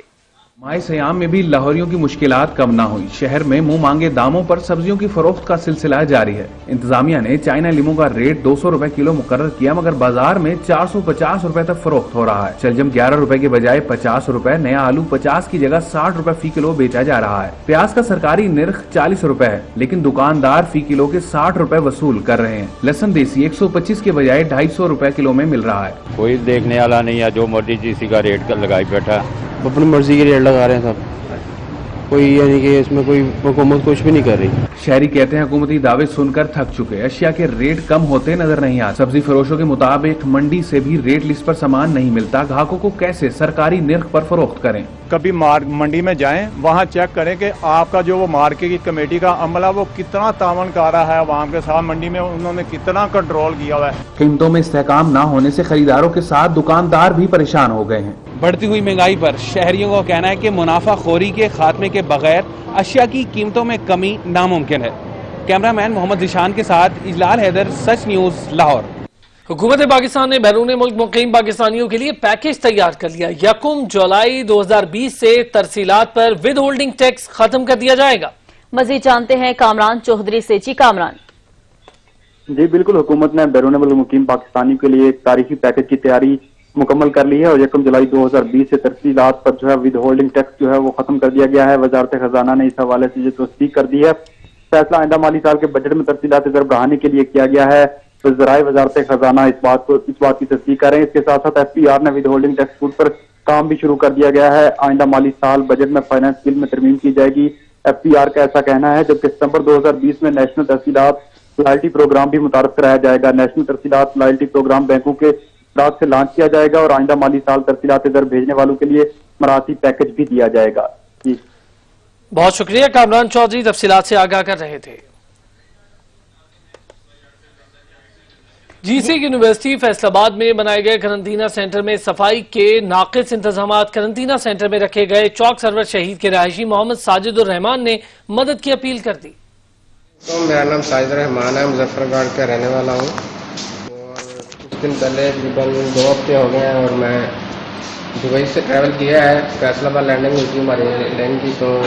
ماہ سیام میں بھی لاہوریوں کی مشکلات کم نہ ہوئی۔ شہر میں منہ مانگے داموں پر سبزیوں کی فروخت کا سلسلہ جاری ہے۔ انتظامیہ نے چائنا لیموں کا ریٹ 200 روپے کلو مقرر کیا، مگر بازار میں 450 روپے تک فروخت ہو رہا ہے۔ شلجم 11 روپے کے بجائے 50 روپے، نیا آلو 50 کی جگہ 60 روپے فی کلو بیچا جا رہا ہے۔ پیاز کا سرکاری نرخ 40 روپے ہے، لیکن دکاندار فی کلو کے 60 روپے وصول کر رہے ہیں۔ لہسن دیسی 125 کے بجائے 250 روپے کلو میں مل رہا ہے۔ کوئی دیکھنے والا نہیں ہے، جو مرضی جیسی کا ریٹ لگائی بیٹھا، اپنی مرضی کے ریٹ لگا رہے ہیں سب، کوئی یعنی کہ اس میں کوئی حکومت کچھ بھی نہیں کر رہی۔ شہری کہتے ہیں حکومتی دعوے سن کر تھک چکے، اشیاء کے ریٹ کم ہوتے نظر نہیں آتے۔ سبزی فروشوں کے مطابق منڈی سے بھی ریٹ لسٹ پر سامان نہیں ملتا، گاہکوں کو کیسے سرکاری نرخ پر فروخت کریں؟ کبھی منڈی میں جائیں، وہاں چیک کریں کہ آپ کا جو وہ مارکیٹ کی کمیٹی کا عملہ وہ کتنا تعاون کر رہا ہے عوام کے ساتھ، منڈی میں انہوں نے کتنا کنٹرول کیا ہوا ہے۔ قیمتوں میں استحکام نہ ہونے سے خریداروں کے ساتھ دکاندار بھی پریشان ہو گئے ہیں۔ بڑھتی ہوئی مہنگائی پر شہریوں کا کہنا ہے کہ منافع خوری کے خاتمے کے بغیر اشیاء کی قیمتوں میں کمی ناممکن ہے۔ کیمرہ مین محمد ذیشان کے ساتھ اجلال حیدر، سچ نیوز، لاہور۔ حکومت پاکستان نے بیرون ملک مقیم پاکستانیوں کے لیے پیکیج تیار کر لیا۔ 1 جولائی 2020 سے ترسیلات پر ود ہولڈنگ ٹیکس ختم کر دیا جائے گا۔ مزید جانتے ہیں کامران چودھری سے۔ جی کامران۔ جی بالکل، حکومت نے بیرون ملک مقیم پاکستانیوں کے لیے ایک تاریخی پیکیج کی تیاری مکمل کر لی ہے اور 1 جولائی 2020 سے ترسیلات پر جو ہے ود ہولڈنگ ٹیکس جو ہے وہ ختم کر دیا گیا ہے۔ وزارت خزانہ نے اس حوالے سے یہ تصدیق کر دی ہے۔ فیصلہ آئندہ مالی سال کے بجٹ میں ترسیلات زر بڑھانے کے لیے کیا گیا ہے۔ تو ذرائع وزارت خزانہ اس بات کی تصدیق کریں۔ اس کے ساتھ ساتھ FPR نے ود ہولڈنگ ٹیکس چھوٹ پر کام بھی شروع کر دیا گیا ہے۔ آئندہ مالی سال بجٹ میں فائنانس بل میں ترمیم کی جائے گی، FPR کا ایسا کہنا ہے، جبکہ ستمبر 2020 میں نیشنل ترسیلات لائلٹی پروگرام بھی متعارف کرایا جائے گا۔ نیشنل ترسیلات لائلٹی پروگرام بینکوں کے افراد سے لانچ کیا جائے گا اور آئندہ مالی سال ترسیلات زر بھیجنے والوں کے لیے مراعاتی پیکج بھی دیا جائے گا۔ جی بہت شکریہ کامران چودھری، تفصیلات سے آگاہ کر رہے تھے۔ جی سی یونیورسٹی فیصل آباد میں بنائے گئے قرنطینہ سینٹر میں صفائی کے ناقص انتظامات۔ قرنطینہ سینٹر میں رکھے گئے چوک سرور شہید کے رہائشی محمد ساجد الرحمان نے مدد کی اپیل کر دی۔ میرا نام ساجد الرحمان ہے، مظفر گڑھ کا رہنے والا ہوں اور کچھ دن پہلے تقریباً 2 ہفتے ہو گئے ہیں اور میں دبئی سے ٹریول کیا ہے، فیصل آباد لینڈنگ ہوئی تھی ہماری لین کی، تو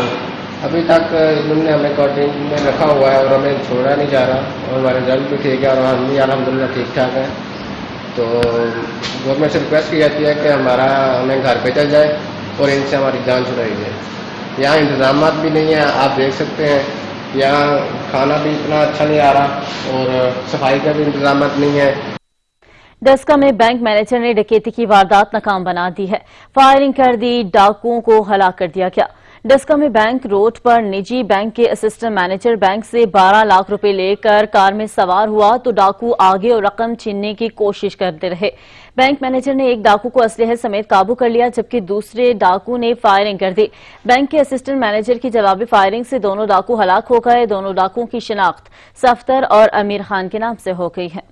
ابھی تک انہوں نے ہمیں کوارنٹین میں رکھا ہوا ہے اور ہمیں چھوڑا نہیں جا رہا اور ہمارا رزلٹ بھی ٹھیک ہے اور ہم بھی الحمدللہ ٹھیک ٹھاک ہیں۔ تو گورنمنٹ سے ریکویسٹ کی جاتی ہے کہ ہمیں گھر پہ چل جائے اور ان سے ہماری جان چھڑائی جائے۔ یہاں انتظامات بھی نہیں ہیں، آپ دیکھ سکتے ہیں، یہاں کھانا بھی اتنا اچھا نہیں آ رہا اور صفائی کا بھی انتظامات نہیں ہے۔ ڈسکا میں بینک مینیجر نے ڈکیتی کی واردات ناکام بنا دی ہے، فائرنگ کر دی، ڈاکوؤں کو ہلاک کر دیا گیا۔ डस्का में बैंक रोड पर निजी बैंक के असिस्टेंट मैनेजर बैंक से 12 लाख रुपए लेकर कार में सवार हुआ तो डाकू आगे और रकम छीनने की कोशिश करते रहे। बैंक मैनेजर ने एक डाकू को असलहे समेत काबू कर लिया, जबकि दूसरे डाकू ने फायरिंग कर दी। बैंक के असिस्टेंट मैनेजर की जवाबी फायरिंग से दोनों डाकू हलाक हो गए। दोनों डाकुओं की शिनाख्त सफ्तर और अमीर खान के नाम से हो गई है।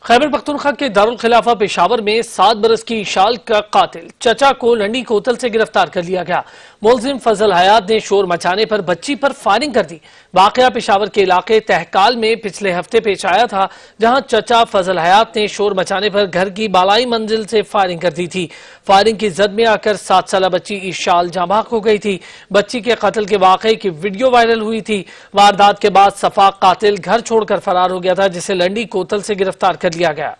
खैबर पख्तूनख्वा के दारुल खिलाफा पेशावर में 7 बरस की इशाल का कातिल चचा को लंडी कोतल से गिरफ्तार कर लिया गया। मुलजिम फजल हयात ने शोर मचाने पर बच्ची पर फायरिंग कर दी। वाकया पेशावर के इलाके तहकाल में पिछले हफ्ते पेश आया था, जहां चचा फजल हयात ने शोर मचाने पर घर की बालाई मंजिल से फायरिंग कर दी थी। फायरिंग की जद में आकर 7 साला बच्ची इशाल जांबाक हो गई थी। बच्ची के कत्ल के वाकये की वीडियो वायरल हुई थी। वारदात के बाद सफाक कातिल घर छोड़कर फरार हो गया था, जिसे लंडी कोतल से गिरफ्तार कर लिया गया।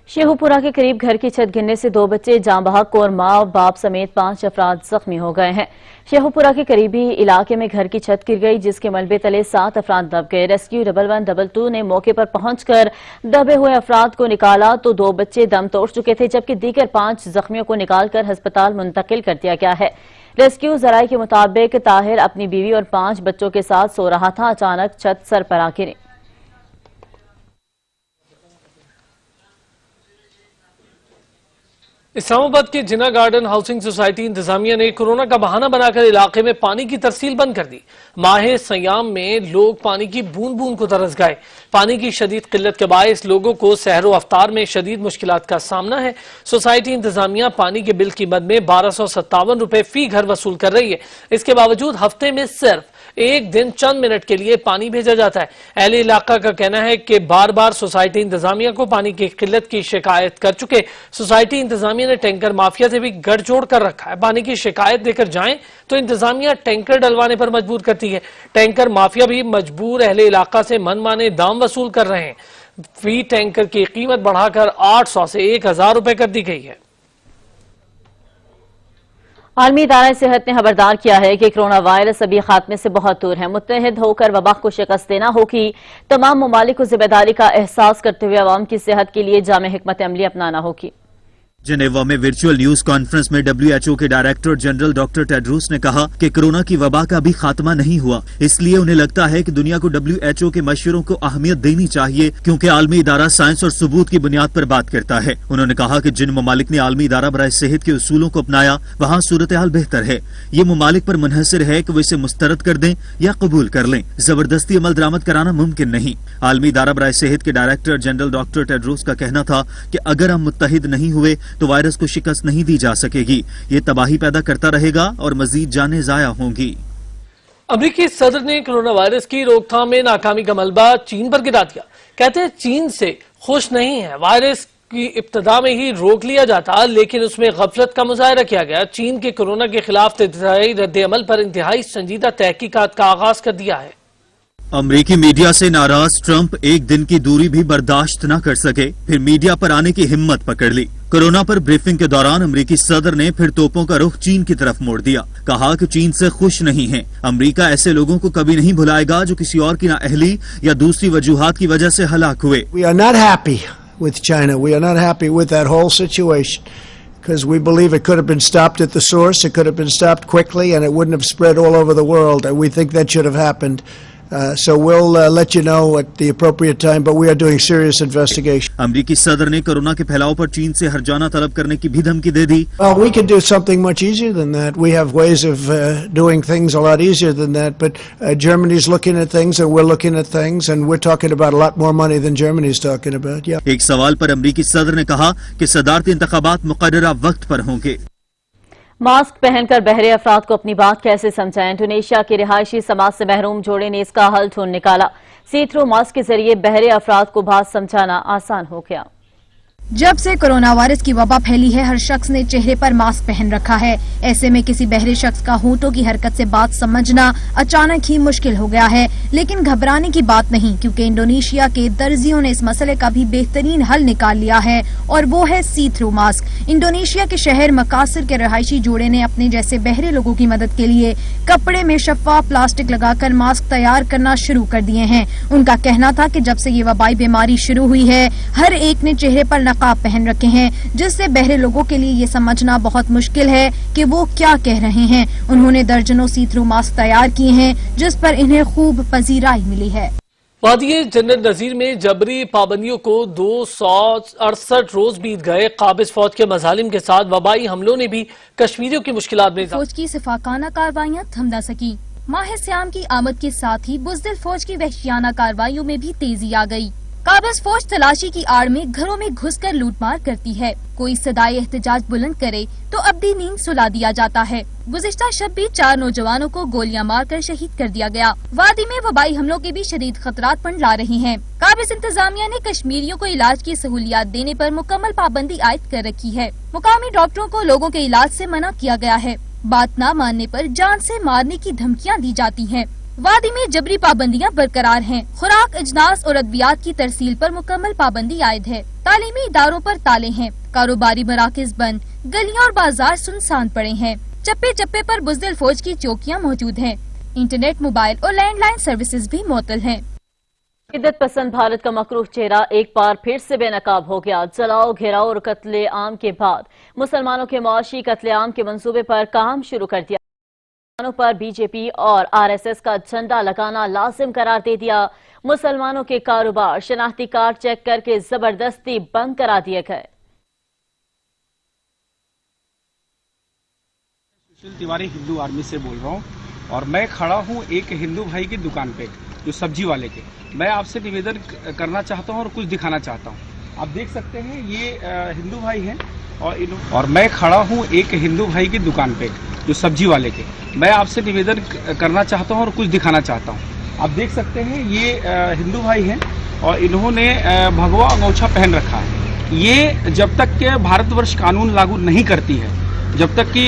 शेखुपुरा के करीब घर की छत गिरने से 2 बच्चे जाँ बहक और मां और बाप समेत 5 अफराद जख्मी हो गए हैं। शेखुपुरा के करीबी इलाके में घर की छत गिर गई, जिसके मलबे तले 7 अफराद दब गए। रेस्क्यू 11222 ने मौके पर पहुंचकर दबे हुए अफराद को निकाला तो 2 बच्चे दम तोड़ चुके थे, जबकि दीगर 5 जख्मियों को निकालकर अस्पताल मुंतकिल कर दिया गया है। रेस्क्यू जराये के मुताबिक ताहिर अपनी बीवी और 5 बच्चों के साथ सो रहा था। अचानक छत सर पर आ गिरी। इस्लामाबाद के जिना गार्डन हाउसिंग सोसाइटी इंतजामिया ने कोरोना का बहाना बनाकर इलाके में पानी की तरसील बंद कर दी। माह सयाम में लोग पानी की बूंद बूंद को तरस गए। पानी की शदीद किल्लत के बायस लोगों को सहरो अफ्तार में शदीद मुश्किलात का सामना है। सोसाइटी इंतजामिया पानी के बिल की मद में 1257 रुपए फी घर वसूल कर रही है। इसके बावजूद हफ्ते में सिर्फ एक दिन चंद मिनट के लिए पानी भेजा जाता है। अहले इलाका का कहना है कि बार बार सोसाइटी इंतजामिया को पानी की किल्लत की शिकायत कर चुके। सोसाइटी इंतजामिया ने टैंकर माफिया से भी गठजोड़ कर रखा है। पानी की शिकायत देकर जाएं तो इंतजामिया टैंकर डलवाने पर मजबूर करती है। टैंकर माफिया भी मजबूर अहले इलाका से मनमाने दाम वसूल कर रहे हैं। फी टैंकर की कीमत बढ़ाकर 800 से 1000 रुपए कर दी गई है। आलमी इदारा सेहत ने खबरदार किया है कि कोरोना वायरस अभी खात्मे से बहुत दूर है। मुत्तहिद होकर वबा को शिकस्त देना होगी। तमाम ममालिक को जिम्मेदारी का एहसास करते हुए अवाम की सेहत के लिए जामे हिकमत अमली अपनाना होगी। जेनेवा में वर्चुअल न्यूज कॉन्फ्रेंस में WHO के डायरेक्टर जनरल डॉक्टर टेड्रोस ने कहा कि कोरोना की वबा का भी खात्मा नहीं हुआ, इसलिए उन्हें लगता है कि दुनिया को WHO के मशवरों को अहमियत देनी चाहिए, क्योंकि आलमी इदारा साइंस और सबूत की बुनियाद पर बात करता है। उन्होंने कहा कि जिन ममालिक ने आलमी इदारा बराए सेहत के उसूलों को अपनाया वहाँ सूरत हाल बेहतर है। ये ममालिक पर मुनहसर है कि वो इसे मुस्तरद कर दें या कबूल कर लें। जबरदस्ती अमल दरामद कराना मुमकिन नहीं। आलमी इदारा बराए सेहत के डायरेक्टर जनरल डॉक्टर टेड्रोस का कहना था कि अगर हम मुत्तहिद नहीं हुए तो वायरस को शिकस्त नहीं दी जा सकेगी। ये तबाही पैदा करता रहेगा और मजीद जानें जाया होंगी। अमेरिकी सदर ने कोरोना वायरस की रोकथाम में नाकामी का मलबा चीन पर गिरा दिया। कहते हैं चीन से खुश नहीं है। वायरस की इब्तदा में ही रोक लिया जाता, लेकिन उसमें गफलत का मुजाहरा किया गया। चीन के कोरोना के खिलाफ इब्तदाई रद्द अमल पर इंतहाई संजीदा तहकीकात का आगाज कर दिया है। अमरीकी मीडिया से नाराज ट्रंप एक दिन की दूरी भी बर्दाश्त न कर सके, फिर मीडिया पर आने की हिम्मत पकड़ ली। कोरोना पर ब्रीफिंग के दौरान अमरीकी सदर ने फिर तोपों का रुख चीन की तरफ मोड़ दिया। कहा कि चीन से खुश नहीं है। अमरीका ऐसे लोगों को कभी नहीं भुलाएगा जो किसी और की नाअहली या दूसरी वजूहात की वजह से हलाक हुए। We are not happy with China. We are not happy with that whole situation. Because we believe it could have been stopped at the source, it could have been stopped quickly, and it wouldn't have spread all over the world. And we think that should have happened. So we'll let you know at the appropriate time, but we are doing serious investigation. अमरीकी सदर ने corona के फैलाव पर चीन से हर्जाना तलब करने की भी धमकी दे दी। Well, we can do something much easier than that. We have ways of doing things a lot easier than that. But Germany's looking at things, and we're looking at things, and we're talking about a lot more money than Germany's talking about. Yeah. एक सवाल पर अमरीकी सदर ने कहा कि सदारती इंतखाबात मुकर्ररा वक्त पर होंगे। मास्क पहनकर बहरे अफराद को अपनी बात कैसे समझाएं? इंडोनेशिया के रिहायशी समाज से महरूम जोड़े ने इसका हल ढूंढ निकाला। सी थ्रू मास्क के जरिए बहरे अफराद को बात समझाना आसान हो गया। जब से कोरोना वायरस की वबा फैली है, हर शख्स ने चेहरे पर मास्क पहन रखा है। ऐसे में किसी बहरे शख्स का होंठों की हरकत से बात समझना अचानक ही मुश्किल हो गया है। लेकिन घबराने की बात नहीं, क्योंकि इंडोनेशिया के दर्जियों ने इस मसले का भी बेहतरीन हल निकाल लिया है, और वो है सी थ्रू मास्क। इंडोनेशिया के शहर मकासिर के रहायशी जोड़े ने अपने जैसे बहरे लोगों की मदद के लिए कपड़े में शफाफ प्लास्टिक लगाकर मास्क तैयार करना शुरू कर दिए हैं। उनका कहना था कि जब से ये वबाई बीमारी शुरू हुई है, हर एक ने चेहरे पर नकाब पहन रखे हैं, जिससे बहरे लोगों के लिए ये समझना बहुत मुश्किल है कि वो क्या कह रहे हैं। उन्होंने दर्जनों सी थ्रू मास्क तैयार किए हैं, जिस पर इन्हें खूब पजीराई मिली है। वादिये जन्नत नजीर में जबरी पाबंदियों को 268 रोज बीत गए। काबिज फौज के मजालिम के साथ वबाई हमलों ने भी कश्मीरियों की मुश्किलात में फौज की सिफाकाना कार्रवाइयां थम न सकी। माह सियाम की आमद के साथ ही बुज़दिल फौज की वहशियाना कार्रवाइयों में भी तेजी आ गई। काबिज फौज तलाशी की आड़ में घरों में घुसकर लूटमार करती है। कोई सदाए एहतजाज बुलंद करे तो अब्दी नींद सुला दिया जाता है। गुज़िश्ता शब भी 4 नौजवानों को गोलियां मारकर शहीद कर दिया गया। वादी में वबाई हमलों के भी शदीद खतरात मंडरा रहे हैं। काबिज इंतजामिया ने कश्मीरियों को इलाज की सहूलियात देने पर मुकम्मल पाबंदी आयद कर रखी है। मुकामी डॉक्टरों को लोगों के इलाज से मना किया गया है। बात न मानने पर जान से मारने की धमकियां दी जाती हैं। वादी में जबरी पाबंदियां बरकरार हैं। खुराक, अजनास और अद्वियात की तरसील पर मुकम्मल पाबंदी आयद है। तालीमी इदारों पर ताले हैं। कारोबारी मराकज बंद, गलियां और बाजार सुनसान पड़े हैं। चप्पे चप्पे पर बुज़दिल फौज की चौकियां मौजूद हैं। इंटरनेट, मोबाइल और लैंडलाइन सर्विसेज भी मुअत्तल हैं। शिद्दत पसंद भारत का मकरूह चेहरा एक बार फिर से बेनकाब हो गया। जलाओ, घेराव और कत्ले आम के बाद मुसलमानों के मुआशी कत्ले आम के मंसूबे पर काम शुरू कर दिया। मुसलमानों पर बीजेपी और आरएसएस का झंडा लगाना लाजिम करार दे दिया। मुसलमानों के कारोबार, शनाख्ती कार्ड चेक करके जबरदस्ती बंद करा दिए गए। सुशील तिवारी हिंदू आर्मी से बोल रहा हूँ और मैं खड़ा हूँ एक हिंदू भाई की दुकान पे, जो सब्जी वाले के। मैं आपसे निवेदन करना चाहता हूँ और कुछ दिखाना चाहता हूँ। आप देख सकते हैं ये हिंदू भाई हैं और मैं खड़ा हूँ एक हिंदू भाई की दुकान पे, जो सब्जी वाले के। मैं आपसे निवेदन करना चाहता हूँ और कुछ दिखाना चाहता हूँ। आप देख सकते हैं ये हिंदू भाई हैं और इन्होंने भगवा अंगोछा पहन रखा है। ये जब तक के भारतवर्ष कानून लागू नहीं करती है, जब तक कि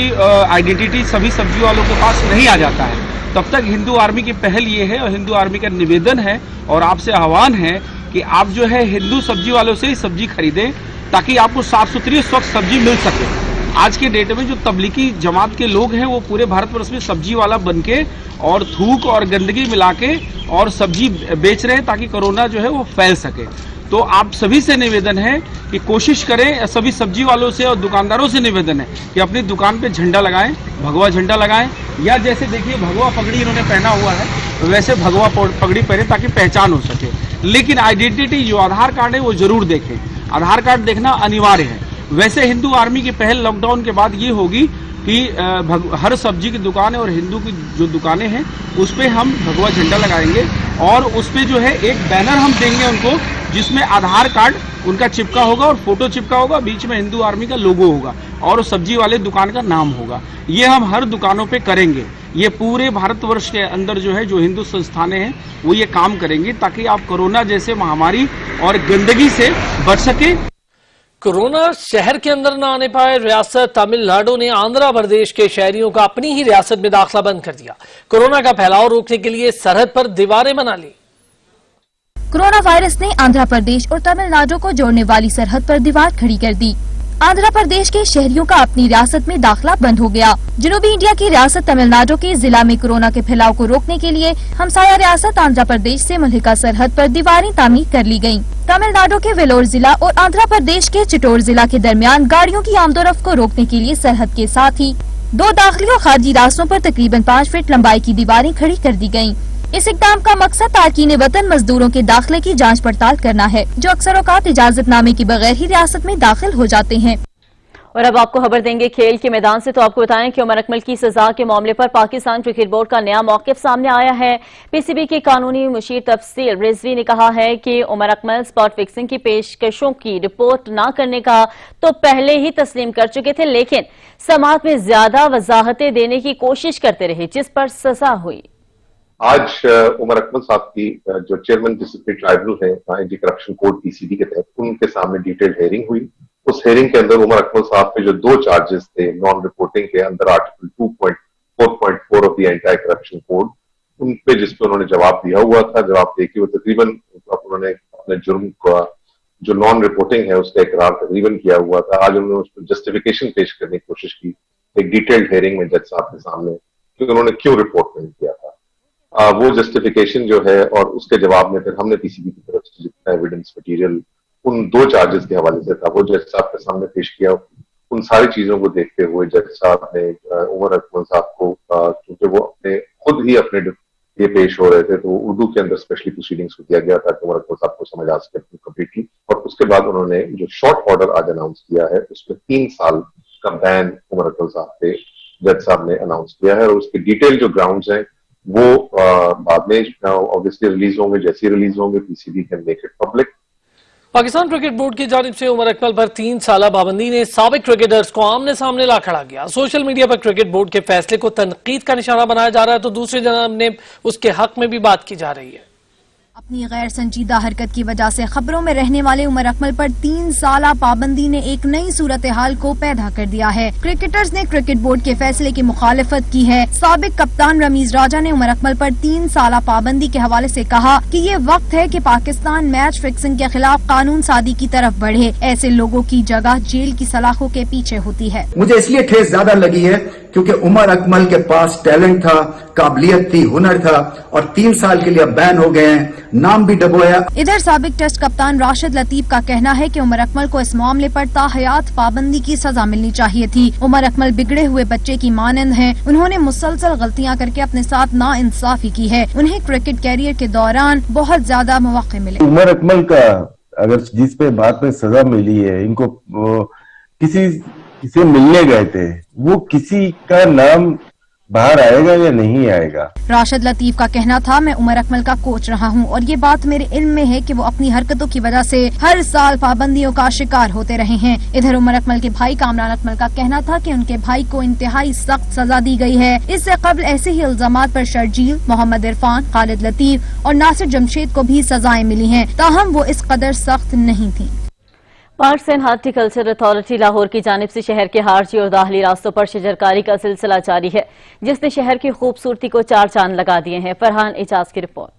आइडेंटिटी सभी सब्जी वालों के पास नहीं आ जाता है, तब तक हिंदू आर्मी की पहल ये है और हिंदू आर्मी का निवेदन है और आपसे आह्वान है कि आप जो है हिंदू सब्जी वालों से ही सब्जी खरीदें, ताकि आपको साफ सुथरी स्वच्छ सब्जी मिल सके। आज के डेट में जो तबलीगी जमात के लोग हैं वो पूरे भारतवर्ष में सब्जी वाला बनके और थूक और गंदगी मिला के और सब्जी बेच रहे हैं, ताकि कोरोना जो है वो फैल सके। तो आप सभी से निवेदन है कि कोशिश करें, सभी सब्जी वालों से और दुकानदारों से निवेदन है कि अपनी दुकान पे झंडा लगाएं, भगवा झंडा लगाएं, या जैसे देखिए भगवा पगड़ी इन्होंने पहना हुआ है, वैसे भगवा पगड़ी पहने ताकि पहचान हो सके। लेकिन आइडेंटिटी जो आधार कार्ड है वो जरूर देखें, आधार कार्ड देखना अनिवार्य है। वैसे हिंदू आर्मी की पहल लॉकडाउन के बाद ये होगी कि हर सब्जी की दुकान है और हिंदू की जो दुकानें हैं उस पर हम भगवा झंडा लगाएंगे और उस पर जो है एक बैनर हम देंगे उनको, जिसमें आधार कार्ड उनका चिपका होगा और फोटो चिपका होगा, बीच में हिंदू आर्मी का लोगो होगा और सब्जी वाले दुकान का नाम होगा। ये हम हर दुकानों पे करेंगे। ये पूरे भारतवर्ष के अंदर जो है जो हिंदू संस्थानें हैं वो ये काम करेंगी, ताकि आप कोरोना जैसे महामारी और गंदगी से बच सके। कोरोना शहर के अंदर न आने पाए, रियासत तमिलनाडु ने आंध्र प्रदेश के शहरियों का अपनी ही रियासत में दाखिला बंद कर दिया। कोरोना का फैलाव रोकने के लिए सरहद पर दीवारें बना ली। कोरोना वायरस ने आंध्र प्रदेश और तमिलनाडु को जोड़ने वाली सरहद पर दीवार खड़ी कर दी। आंध्र प्रदेश के शहरियों का अपनी रियासत में दाखिला बंद हो गया। जनूबी इंडिया की रियासत तमिलनाडु के जिला में कोरोना के फैलाव को रोकने के लिए हमसाया रियासत आंध्र प्रदेश से मुल्हिका सरहद पर दीवारें तामीर कर ली गयी। तमिलनाडु के वेलोर जिला और आंध्र प्रदेश के चिटोर जिला के दरमियान गाड़ियों की आमदोरफ्त को रोकने के लिए सरहद के साथ ही 2 दाखिली और खारजी रास्तों पर तकरीबन 5 फीट लंबाई की दीवारें खड़ी कर दी गयी। इस इक़दाम का मकसद तारकीन वतन मजदूरों के दाखिले की जांच पड़ताल करना है, जो अक्सर औकात इजाजतनामे के बगैर ही रियासत में दाखिल हो जाते हैं। और अब आपको खबर देंगे खेल के मैदान से। तो आपको बताएं कि उमर अकमल की सजा के मामले पर पाकिस्तान क्रिकेट बोर्ड का नया मौक़िफ़ सामने आया है। पीसीबी के कानूनी मुशीर तफसील रिजवी ने कहा है कि उमर अकमल स्पॉट फिक्सिंग की पेशकशों की रिपोर्ट न करने का तो पहले ही तस्लीम कर चुके थे, लेकिन समाअत में ज्यादा वजाहतें देने की कोशिश करते रहे, जिस पर सजा हुई। आज उमर अकमल साहब की जो चेयरमैन डिसिप्लिनरी ट्राइब्यूनल है एंटी करप्शन कोड पीसीबी के तहत, उनके सामने डिटेल्ड हेयरिंग हुई। उस हेयरिंग के अंदर उमर अकमल साहब पे जो 2 चार्जेस थे नॉन रिपोर्टिंग के अंदर article 2.4.4 of the anti corruption code, उन पे जिस पे उन्होंने जवाब दिया हुआ था, जवाब देके वो तकरीबन उन्होंने अपने जुर्म का जो नॉन रिपोर्टिंग है उसका इकरार तकरीबन किया हुआ था। आज उन्होंने उस पर जस्टिफिकेशन पेश करने की कोशिश की एक डिटेल्ड हेयरिंग में जज साहब के सामने कि उन्होंने क्यों रिपोर्ट नहीं किया था। वो जस्टिफिकेशन जो है और उसके जवाब में फिर हमने पीसीबी की तरफ से जितना एविडेंस मटीरियल उन 2 चार्जेस के हवाले से था, वो जज साहब के सामने पेश किया। उन सारी चीजों को देखते हुए जज साहब ने उमर अकमल साहब को, क्योंकि वो खुद ही अपने ये पेश हो रहे थे, तो उर्दू के अंदर स्पेशली प्रोसीडिंग्स को दिया गया ताकि उमर अकमल साहब को समझ आ सके कम्प्लीटली। और उसके बाद उन्होंने जो शॉर्ट ऑर्डर आज अनाउंस किया है उसमें 3 साल का बैन उमर अकमल साहब पे जज साहब ने अनाउंस किया है, और उसके डिटेल जो ग्राउंड्स हैं वो बाद में ऑब्वियसली रिलीज होंगे। जैसे रिलीज होंगे PCB can make it public. Pakistan cricket board की जानिब से उमर अकमल पर 3 साल पाबंदी ने साबिक क्रिकेटर्स को आमने सामने ला खड़ा किया। सोशल मीडिया पर क्रिकेट बोर्ड के फैसले को तनकीद का निशाना बनाया जा रहा है, तो दूसरी जानब ने उसके हक में भी बात की जा रही है। अपनी गैर संजीदा हरकत की वजह से खबरों में रहने वाले उमर अकमल पर 3 साल पाबंदी ने एक नई सूरत हाल को पैदा कर दिया है। क्रिकेटर्स ने क्रिकेट बोर्ड के फैसले की मुखालिफत की है। साबिक कप्तान रमीज राजा ने उमर अकमल पर 3 साल पाबंदी के हवाले से कहा कि ये वक्त है कि पाकिस्तान मैच फिक्सिंग के खिलाफ कानून साजी की तरफ बढ़े। ऐसे लोगों की जगह जेल की सलाखों के पीछे होती है। मुझे इसलिए ठेस ज्यादा लगी है क्योंकि उमर अकमल के पास टैलेंट था, काबिलियत थी, हुनर था, और 3 साल के लिए बैन हो गए हैं, नाम भी डबोया। इधर साबिक टेस्ट कप्तान राशिद लतीफ का कहना है कि उमर अकमल को इस मामले पर ताहयात पाबंदी की सजा मिलनी चाहिए थी। उमर अकमल बिगड़े हुए बच्चे की मानंद हैं। उन्होंने मुसलसल गलतियां करके अपने साथ नाइंसाफी की है। उन्हें क्रिकेट कैरियर के दौरान बहुत ज्यादा मौके मिले। उमर अकमल का अगर जिस पे बात में सजा मिली है, इनको किसी मिलने गए थे, वो किसी का नाम बाहर आएगा या नहीं आएगा? राशिद लतीफ का कहना था, मैं उमर अकमल का कोच रहा हूं और ये बात मेरे इल्म में है कि वो अपनी हरकतों की वजह से हर साल पाबंदियों का शिकार होते रहे हैं। इधर उमर अकमल के भाई कामरान अकमल का कहना था कि उनके भाई को इंतहाई सख्त सजा दी गई है। इससे कबल ऐसे ही इल्जामात पर शर्जील, मोहम्मद इरफान, खालिद लतीफ और नासिर जमशेद को भी सजाएं मिली हैं, ताहम वो इस कदर सख्त नहीं थी। Parks and horticulture authority Lahore की जानिब से शहर के हार्जी और दाखिली रास्तों पर शजरकारी का सिलसिला जारी है, जिसने शहर की खूबसूरती को 4 चांद लगा दिए हैं। फरहान एजाज की रिपोर्ट।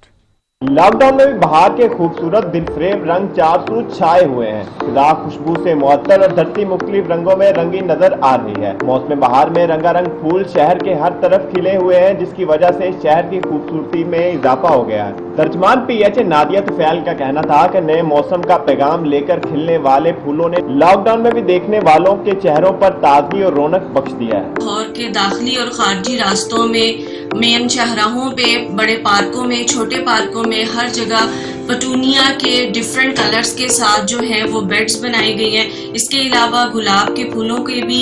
लॉकडाउन में भी बहार के खूबसूरत दिलफरेब रंग चारसू छाए हुए हैं। फिजा खुशबू से मुअत्तर और धरती मुख्तलिफ रंगों में रंगी नजर आ रही है। मौसम बहार में रंगारंग फूल शहर के हर तरफ खिले हुए हैं, जिसकी वजह से शहर की खूबसूरती में इजाफा हो गया है। तर्जमान PH नादिया तुफैल का कहना था कि नए मौसम का पैगाम लेकर खिलने वाले फूलों ने लॉकडाउन में भी देखने वालों के चेहरों पर ताजगी और रौनक बख्श दिया है। लाहौर के दाखिली और खारजी रास्तों में, मेन शाहराहों पे, बड़े पार्कों में, छोटे पार्कों में, हर जगह पटूनिया के डिफरेंट कलर्स के साथ जो है वो बेड्स बनाई गई हैं। इसके अलावा गुलाब के फूलों के भी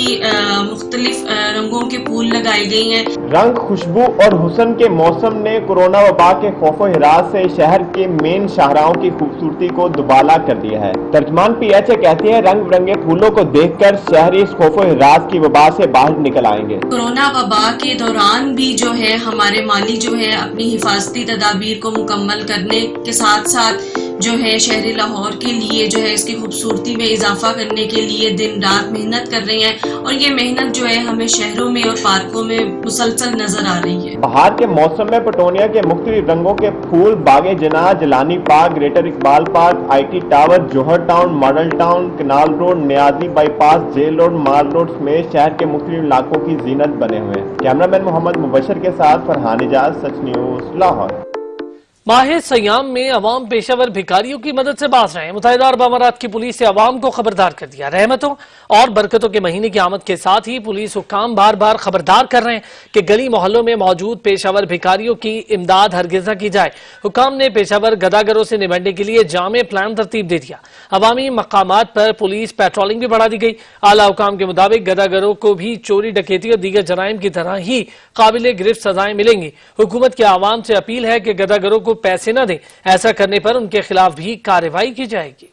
मुख्तलिफ रंगों के फूल लगाए गए हैं। रंग, खुशबू और हुस्न के मौसम ने कोरोना वबा के खौफो हिरास से शहर के मेन शाहराहों की खूबसूरती को दुबाला कर दिया है। तर्जमान PH कहते हैं, रंग बिरंगे फूलों को देखकर शहरी इस खौफो हिरास की वबा से बाहर निकल आएंगे। कोरोना वबा के दौरान भी जो है हमारे माली जो है अपनी हिफाजती तदाबीर को मुकम्मल करने के साथ साथ जो है शहरी लाहौर के लिए जो है इसकी खूबसूरती में इजाफा करने के लिए दिन रात मेहनत कर रहे हैं, और ये मेहनत जो है हमें शहरों में और पार्कों में मुसलसल नजर आ रही है। बहार के मौसम में पटोनिया के मुख्तलिफ रंगों के फूल बागे जना, Jilani park, greater Iqbal park, IT tower, Johar town, model town, canal road, Niazi bypass, jail road, mall road समेत शहर के मुख्तलिफ इलाकों की जीनत बने हुए हैं। कैमरामैन मोहम्मद मुबशर के साथ फरहान एजाज, सच न्यूज, लाहौर। माह सयाम में अवाम पेशावर भिखारियों की मदद से बाज रहे हैं। मुत्तहिदा अरब अमारात की पुलिस से अवाम को खबरदार कर दिया। रहमतों और बरकतों के महीने की आमद के साथ ही पुलिस हुक्काम बार बार खबरदार कर रहे हैं कि गली मोहल्लों में मौजूद पेशावर भिखारियों की इमदाद हरगिज न की जाए। हुक्काम ने पेशावर गदागरों से निपटने के लिए जामे प्लान तरतीब दे दिया। अवामी मकामात पर पुलिस पेट्रोलिंग भी बढ़ा दी गई। आला हुक्काम के मुताबिक गदागरों को भी चोरी, डकैती और दीगर जराइम की तरह ही काबिल गिरफ्त सजाएं मिलेंगी। हुकूमत के आवाम से अपील है कि गदागरों को पैसे न दें, ऐसा करने पर उनके खिलाफ भी कार्रवाई की जाएगी।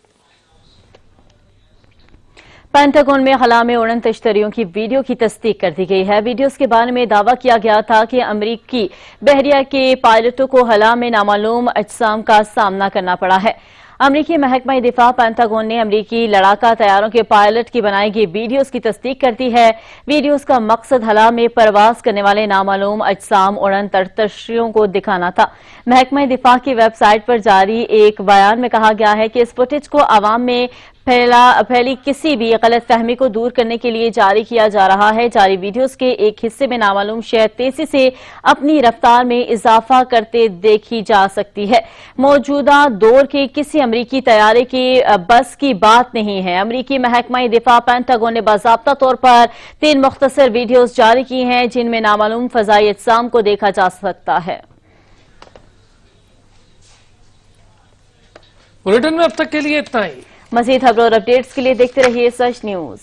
पेंटागन में खला में उड़न तश्तरियों की वीडियो की तस्दीक कर दी गई है। वीडियोस के बारे में दावा किया गया था कि अमरीकी बहरिया के पायलटों को खला में नामालूम अजसाम का सामना करना पड़ा है। अमरीकी महकमा दिफा पेंटागन ने अमरीकी लड़ाका तैयारों के पायलट की बनाई गई वीडियोस की तस्दीक करती है। वीडियोस का मकसद हला में परवाज करने वाले नामालूम अजसाम उड़न तश्तरियों को दिखाना था। महकमा दिफा की वेबसाइट पर जारी एक बयान में कहा गया है कि इस फुटेज को आवाम में फैली किसी भी गलत फहमी को दूर करने के लिए जारी किया जा रहा है। जारी वीडियोस के एक हिस्से में नामालूम शहर तेजी से अपनी रफ्तार में इजाफा करते देखी जा सकती है। मौजूदा दौर के किसी अमरीकी तैयारे के बस की बात नहीं है। अमरीकी महकमा दिफा पेंटागन ने बाज़ाब्ता तौर पर 3 मुख्तसर वीडियोस जारी की हैं जिनमें नामालूम फजाई अजसाम को देखा जा सकता है। बुलेटिन में अब तक के लिए इतना ही। मज़ीद खबरों और अपडेट्स के लिए देखते रहिए सच न्यूज।